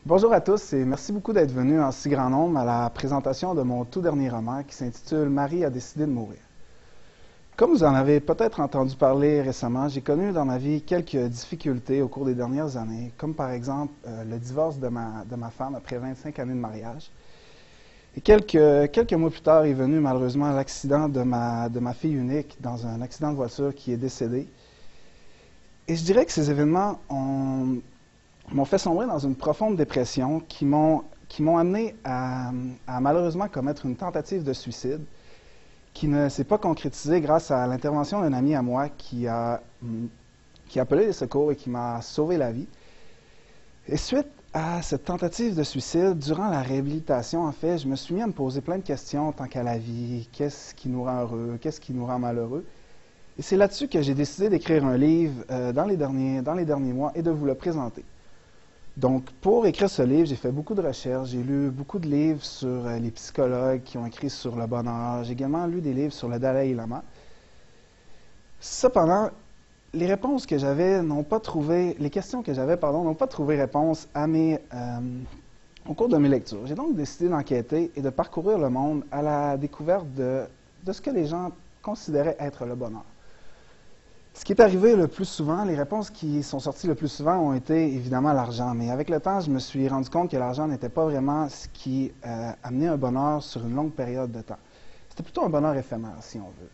Bonjour à tous et merci beaucoup d'être venus en si grand nombre à la présentation de mon tout dernier roman qui s'intitule « Marie a décidé de mourir ». Comme vous en avez peut-être entendu parler récemment, j'ai connu dans ma vie quelques difficultés au cours des dernières années, comme par exemple le divorce de ma femme après 25 années de mariage. Et quelques mois plus tard est venu malheureusement l'accident de ma fille unique dans un accident de voiture qui est décédée. Et je dirais que ces événements m'ont fait sombrer dans une profonde dépression qui m'ont amené à malheureusement commettre une tentative de suicide qui ne s'est pas concrétisée grâce à l'intervention d'un ami à moi qui a appelé les secours et qui m'a sauvé la vie. Et suite à cette tentative de suicide, durant la réhabilitation, en fait, je me suis mis à me poser plein de questions tant qu'à la vie. Qu'est-ce qui nous rend heureux? Qu'est-ce qui nous rend malheureux? Et c'est là-dessus que j'ai décidé d'écrire un livre dans les derniers mois et de vous le présenter. Donc, pour écrire ce livre, j'ai fait beaucoup de recherches, j'ai lu beaucoup de livres sur les psychologues qui ont écrit sur le bonheur, j'ai également lu des livres sur le Dalai Lama. Cependant, les réponses que j'avais n'ont pas trouvé, les questions que j'avais, n'ont pas trouvé réponse au cours de mes lectures. J'ai donc décidé d'enquêter et de parcourir le monde à la découverte de ce que les gens considéraient être le bonheur. Ce qui est arrivé le plus souvent, les réponses qui sont sorties le plus souvent ont été évidemment l'argent. Mais avec le temps, je me suis rendu compte que l'argent n'était pas vraiment ce qui amenait un bonheur sur une longue période de temps. C'était plutôt un bonheur éphémère, si on veut.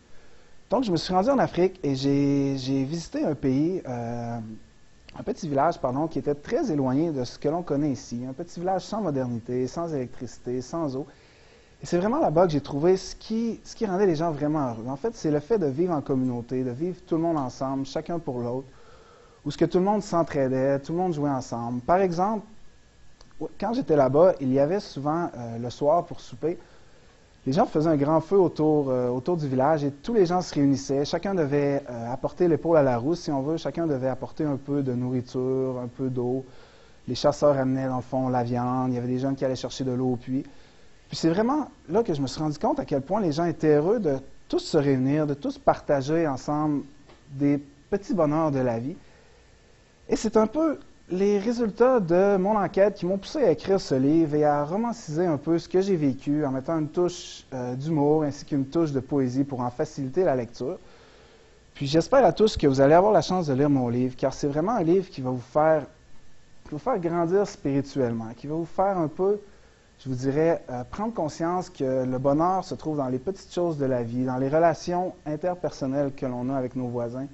Donc, je me suis rendu en Afrique et j'ai visité un pays, un petit village, qui était très éloigné de ce que l'on connaît ici. Un petit village sans modernité, sans électricité, sans eau. Et c'est vraiment là-bas que j'ai trouvé ce qui rendait les gens vraiment heureux. En fait, c'est le fait de vivre en communauté, de vivre tout le monde ensemble, chacun pour l'autre, où ce que tout le monde s'entraidait, tout le monde jouait ensemble. Par exemple, quand j'étais là-bas, il y avait souvent le soir pour souper, les gens faisaient un grand feu autour du village et tous les gens se réunissaient. Chacun devait apporter l'épaule à la roue, si on veut. Chacun devait apporter un peu de nourriture, un peu d'eau. Les chasseurs amenaient, dans le fond, la viande. Il y avait des jeunes qui allaient chercher de l'eau au puits. Puis c'est vraiment là que je me suis rendu compte à quel point les gens étaient heureux de tous se réunir, de tous partager ensemble des petits bonheurs de la vie. Et c'est un peu les résultats de mon enquête qui m'ont poussé à écrire ce livre et à romanciser un peu ce que j'ai vécu en mettant une touche d'humour ainsi qu'une touche de poésie pour en faciliter la lecture. Puis j'espère à tous que vous allez avoir la chance de lire mon livre, car c'est vraiment un livre qui va vous faire grandir spirituellement, qui va vous faire un peu, je vous dirais, prendre conscience que le bonheur se trouve dans les petites choses de la vie, dans les relations interpersonnelles que l'on a avec nos voisins,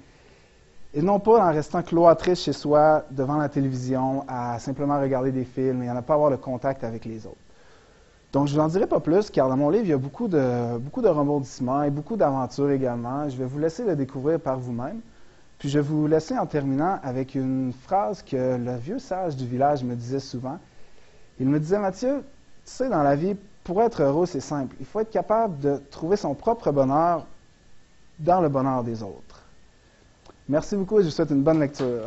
et non pas en restant cloîtré chez soi, devant la télévision, à simplement regarder des films et à ne pas avoir de contact avec les autres. Donc, je ne vous en dirai pas plus, car dans mon livre, il y a beaucoup de rebondissements et beaucoup d'aventures également. Je vais vous laisser le découvrir par vous-même. Puis, je vais vous laisser en terminant avec une phrase que le vieux sage du village me disait souvent. Il me disait, Mathieu, tu sais, dans la vie, pour être heureux, c'est simple. Il faut être capable de trouver son propre bonheur dans le bonheur des autres. Merci beaucoup et je vous souhaite une bonne lecture.